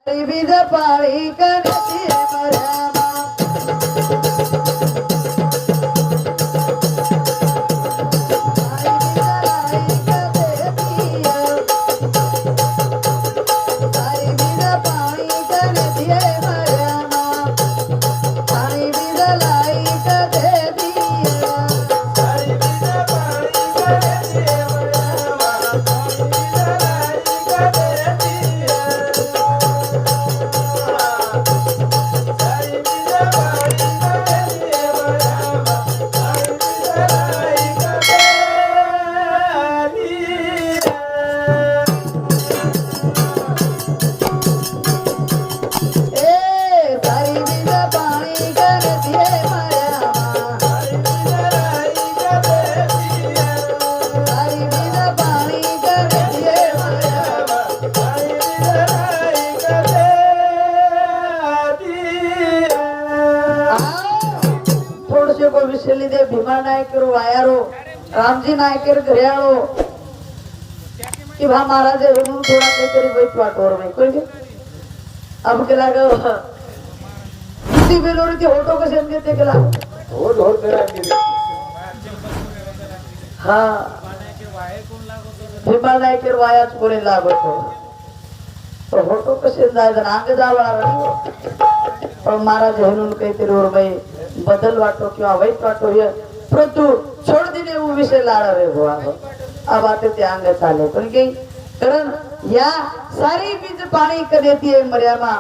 बीज पाळी करती मर्यामा भीमा नायकर वायारो रामजी नायकर घरियाळो कि भा महाराज म्हणून थोडा काहीतरी बैठ वाटवर नाही कळले अब केला ग किती बेलोरी ती होटो कसे घेते केला होट होट करा हा भीमा नायकर वायाच कोणी लागत तो होटो कसे जायचं अंग जावळा पण महाराज म्हणून काहीतरी ओरबाई बदल वाटो किंवा वाईट वाटो हे परंतु छोड़ दिने वो विषय लाड़ा रे हुआ अब आते ते आंगे चाले पण के कारण या सारी बीज पानी कर देती है मर्यामा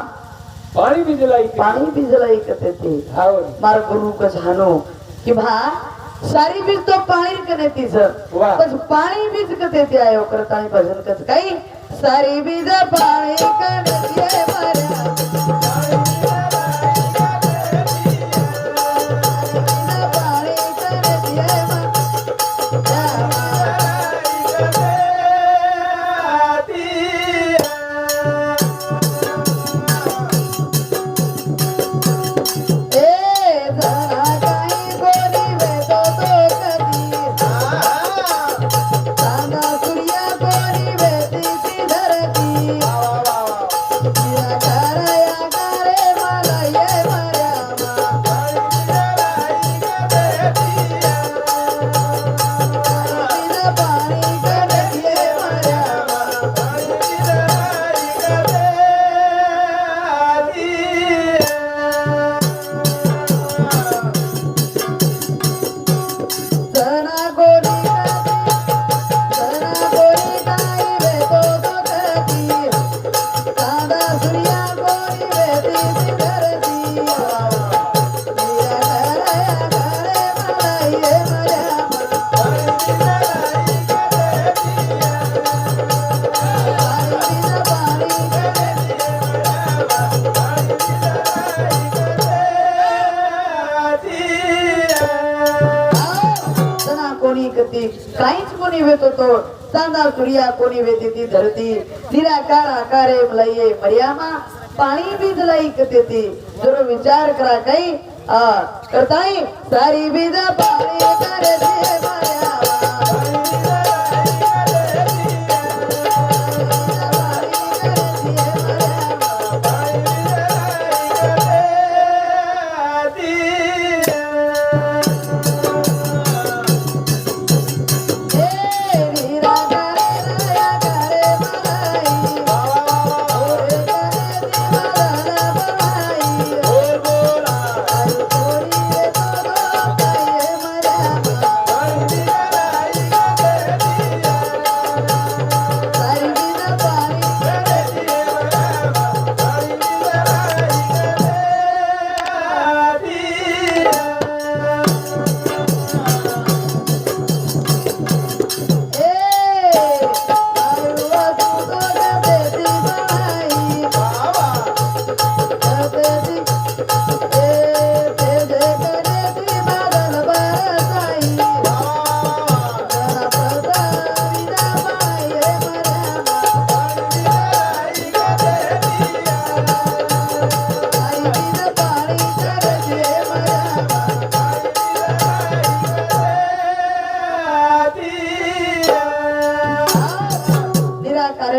पानी भी जलाई कर देती मार गुरु का जानो कि भा सारी बीज तो पानी कर देती सर बस पानी बीज कर देती आयो करतानी भजन कर कई सारी बीज पानी कर देती है मर्यामा काहीच कोणी वेतो तो चांदा सूर्या कोणी वेती ती धरती निराकार आकारे मलये मर्यामा पाणी बीज लाई कतेती जरो विचार करा काही करताई सारी बीज पाणी करते मर्यामा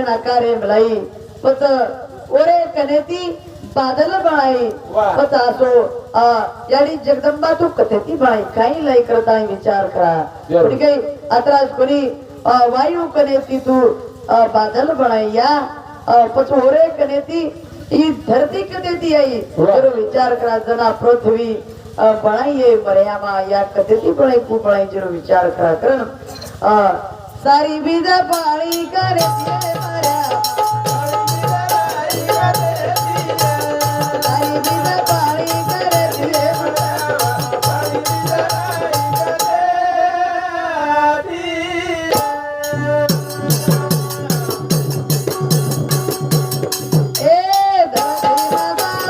नकारे मलाई पत ओरे कनेती बादल बनाई वाह. बतासो याडी जगदंबा तू कथेती बनाई काही लय करता विचार करा जरूर. ठीक आहे आता कोणी वायू कनेती तू बादल बनाई या पचोरे कनेती ही धरती कनेती आई वाह. जरूर विचार करा जना पृथ्वी बनाई मर्यामा या कथेती बनाई कु बनाई जरूर विचार करा कारण सारी बीज पाणी करे मर्यामा सारी बीज पाणी करे ए धरती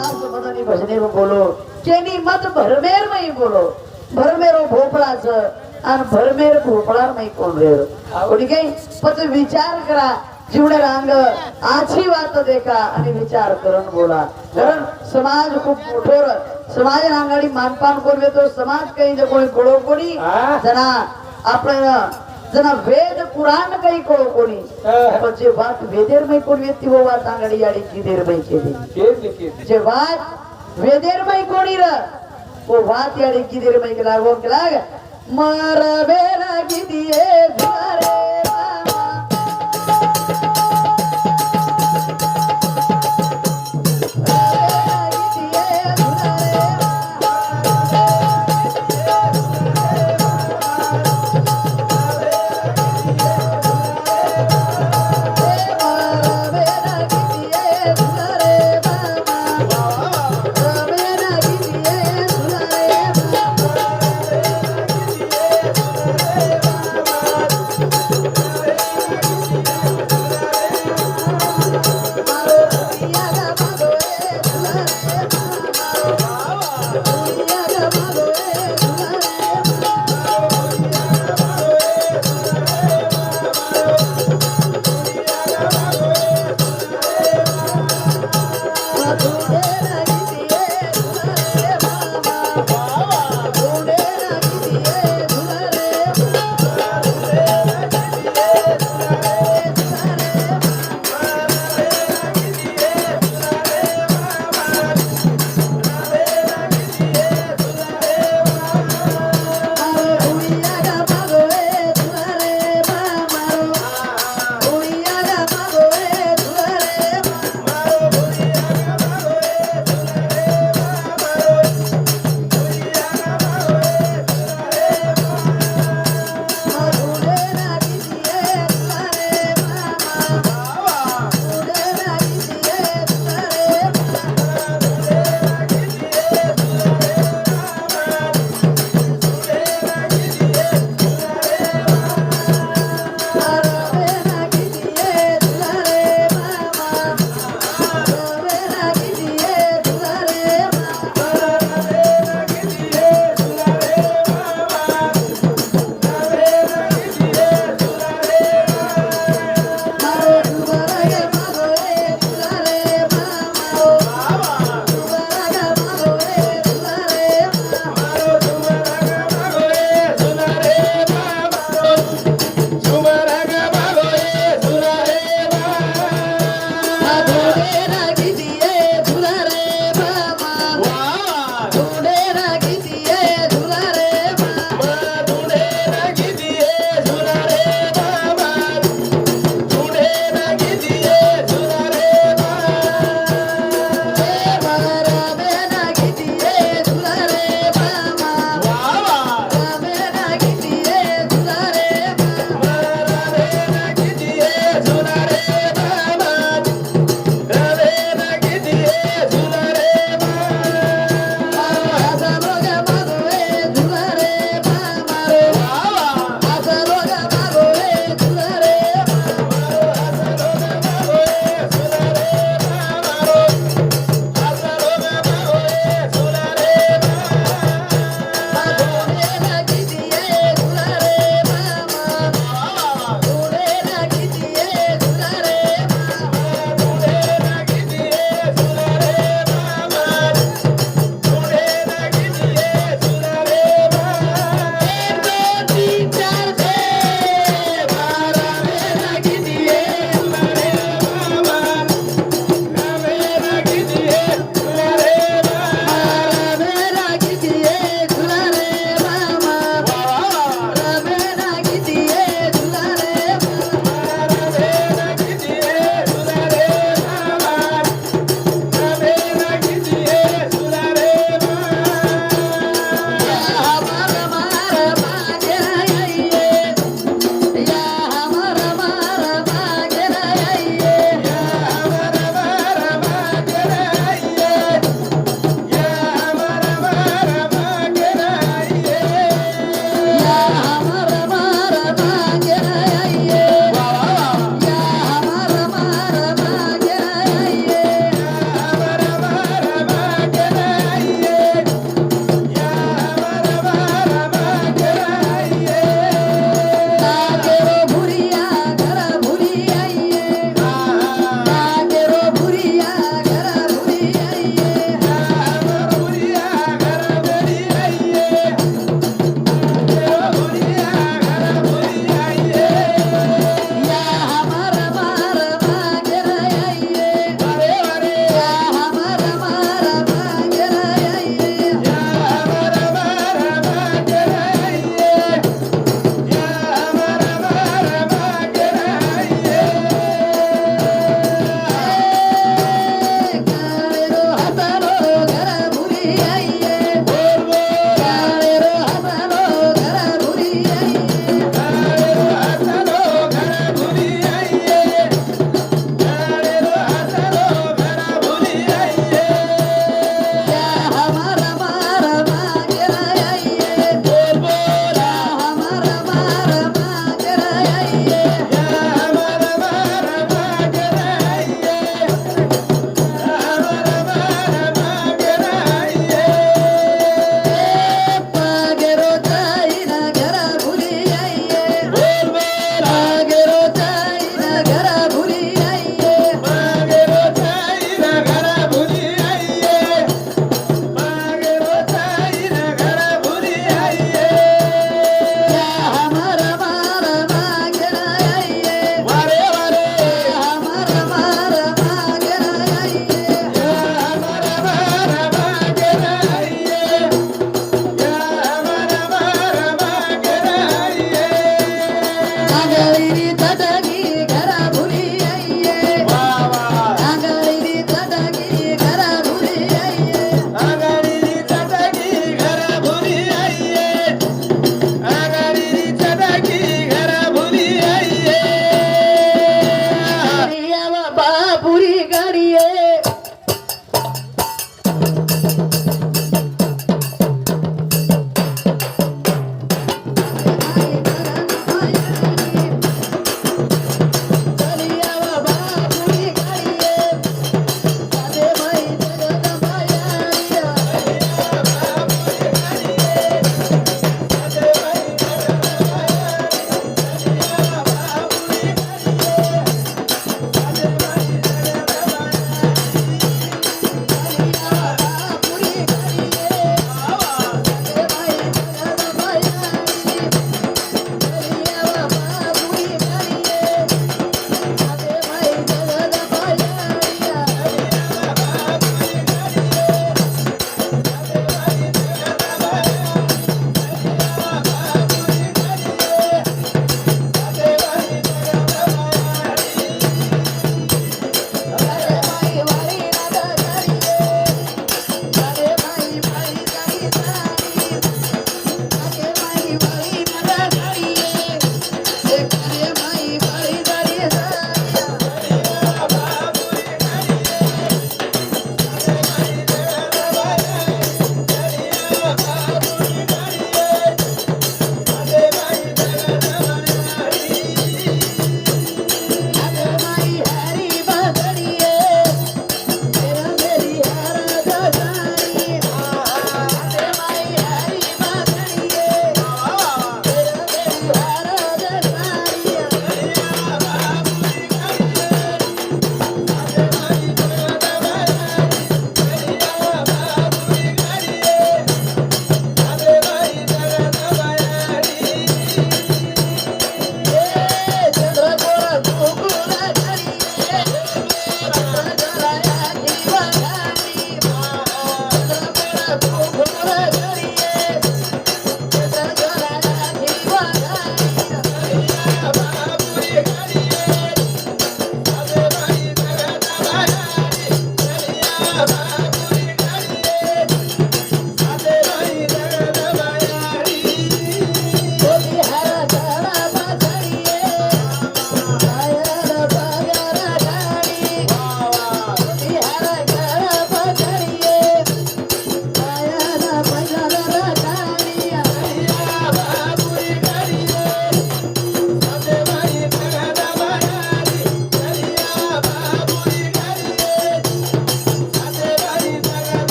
माता बोला बजाई भजने बोलो केनी मत भरमेर मई बोलो भरमेरो भोपळाच आणि भरमेर भोपळार मई कोण रेर कोणी काही पत विचार करा जीवडे रांग आची वात देखा आणि विचार करून बोला कारण समाज खूप मोठोर समाज रांगाडी मानपान करवे तो समाज काही जे कोणी कळो कोणी जना आपण जना वेद पुराण काही कळो कोणी पण जे बात वेदेर मई कोण व्यक्ती वो बात आंगडी याडी किदेर मई केली जे बात वेदेर मई कोणी र वो बात याडी किदेर मई केला वो केला मर बेला किदिए धारे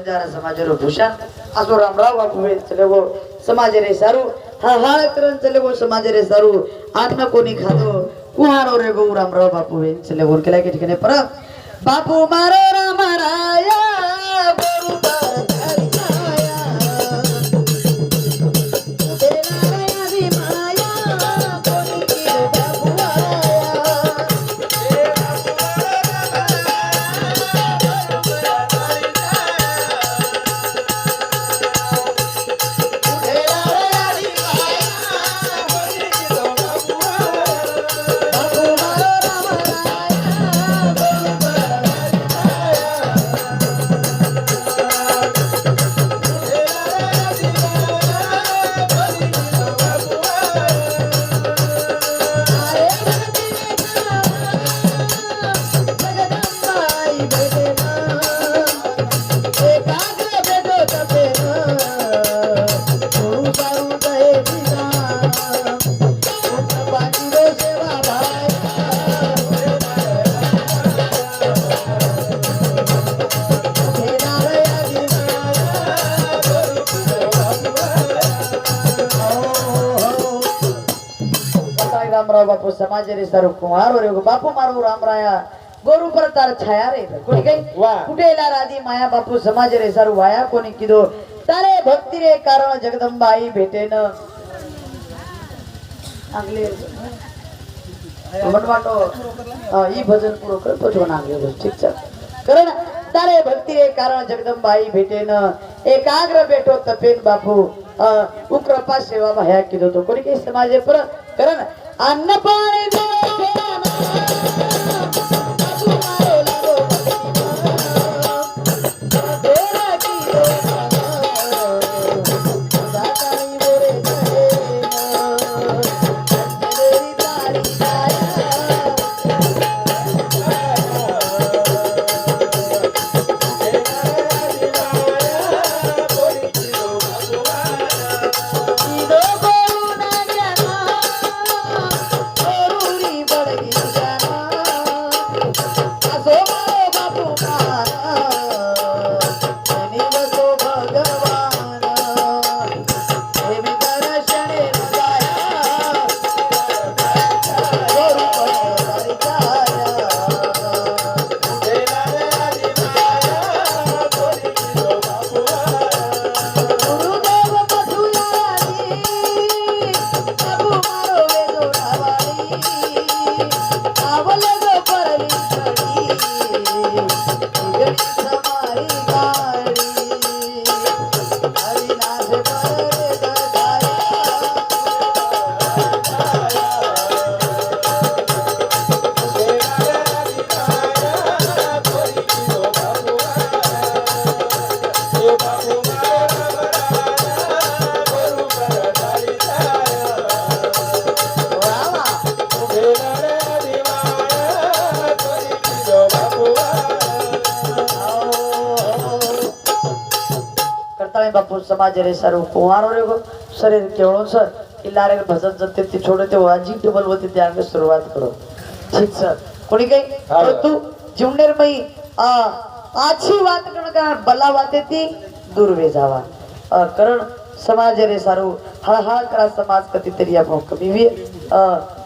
बंजारा समाज रो भूषण आसो रामराव बापू वे चले वो समाज रे सारू हाहाळ करन चले वो समाज रे सारू अन्न कोणी खातो कुहारो रे गो रामराव बापू वे चले वो केला के ठिकाणी पर बापू मारो राम राया गुरु पर धरिया तेरा री माया कोणी की बापू रामराव बापू समाज रे सर कुमार रे बापू मारू रामराया गोरू पर तार छाया रे कोणी काही कुठेला राधी माया बापू समाज रे सर वाया कोणी किदो तारे भक्ती रे कारण जगदंबाई भेटेन आगले मनवाटो ई भजन पूरो करतो जो नागले ठीक छ कारण तारे भक्ती रे कारण जगदंबाई भेटेन एकाग्र बेटो तपेन बापू उक्रपा सेवा भया किदो तो कोणी काही समाज पर कारण अन्न पाणी बापू समाज रे सर कुमार रे गो शरीर केवळो सर किल्लारे भजन जते ती छोडे ते वाजी टेबल होते ते आगे सुरुवात करो ठीक सर कोणी काही तू जीवनेर मई आची बात करण बला वाते ती दुर्वे जावा कारण समाज रे सारू हळहळ करा समाज कधी तरी आपण कमी वे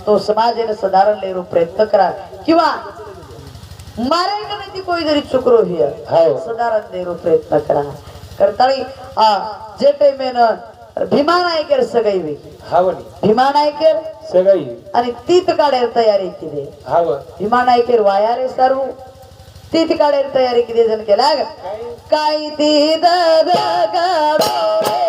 तो समाज ने सुधारण लेरो प्रयत्न करा किंवा मारे कधी ती कोई जरी चुकरो हिय सुधारण लेरो प्रयत्न करा करताळी जे टाइमेन भीमा नायकर सगळी हावणी भीमा नायकर सगळी आणि तीत काढे तयारी केली हाव भीमा नायकर वाया रे सर्व तीत काढे तयारी केली जण केला काय ती दद गाडो रे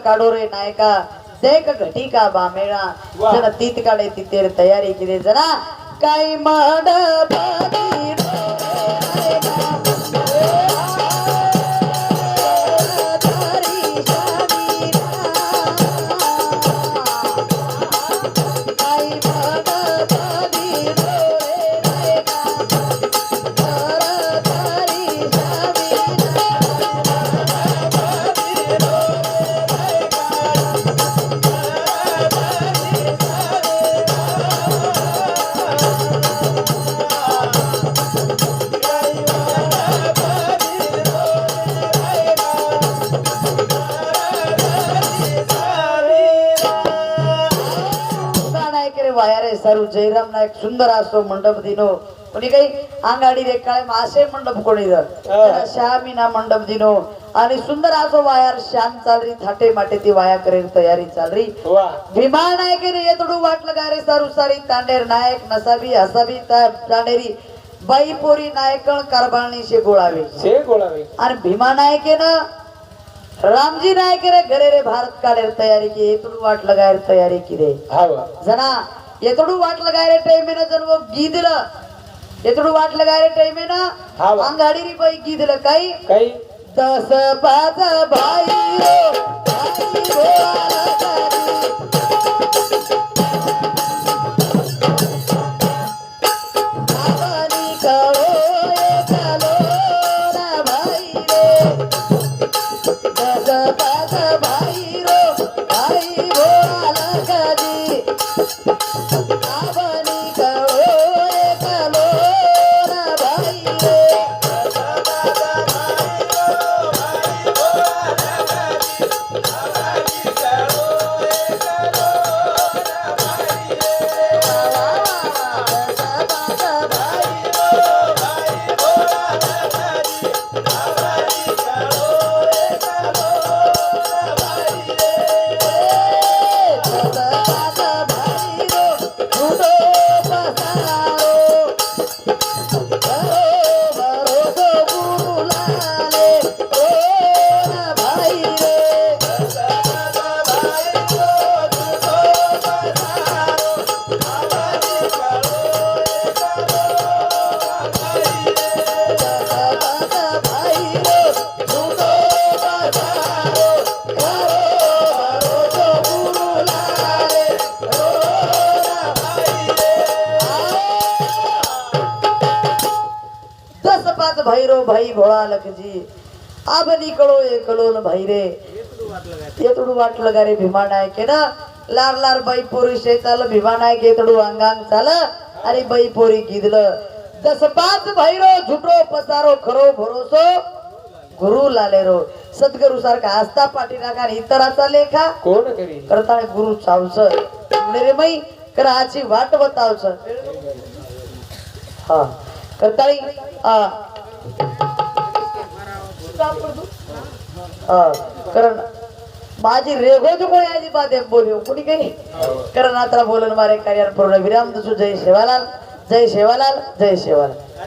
काढो रे नायका देख घटी का बामेळा वा. जण तीत काढे तिथे तयारी केली जना काही मंडपानी वायारे सारू जयराम नायक सुंदर असो मंडप दिनो कोणी काही अंगाडी रे काळे मासे मंडप कोणी श्यामीना मंडप दिनो आणि सुंदर असो वायार श्याम चालरी थाटे माटे ती वाया करेल तयारी चालरी वा भीमा नायक रे येतडू वाटलं गारे सारू सारी तांडेर नायक नसाबी हसाबी तांडेरी बाई पोरी नायकण कारबाळणी शे गोळावे शे गोळावे आणि भीमा नायकेनं रामजी नायक रे घरे रे भारत काढेल तयारी की येतडू वाटलं गायर तयारी की रे हा जना येतडू वाटलं गायरे टाइमेनं जर वो गीदलं येतडू वाटलं गायरे टाइमेनं हा वा. अंगाडी री बाई गीदलं काही काही 10-5 भाई हो भैरो भाई भोळा लखजी अब निकलो एकलो न भैरे येतडू वाटलं गा रे भीमा नायक ना लार लार बाई पोरी शेताल भीमा नायक येतडू अंगांग चाल अरे बाई पोरी गिदलं 10-5 भैरो झुटो पसारो खरो भरोसो गुरु लालेरो सद्गुरु सारखा आस्था पाठीनाका इतराचा लेखा कोण करी करता गुरु चावस रे मई कराची वाट बतावच हा करताळी कारण माझी रेगोज कोणी अजिबात बोलू कोणी काही कारण आता बोलून मारे कार्य पूर्ण विराम दसू जय शेवालाल जय शेवालाल जय शेवालाल.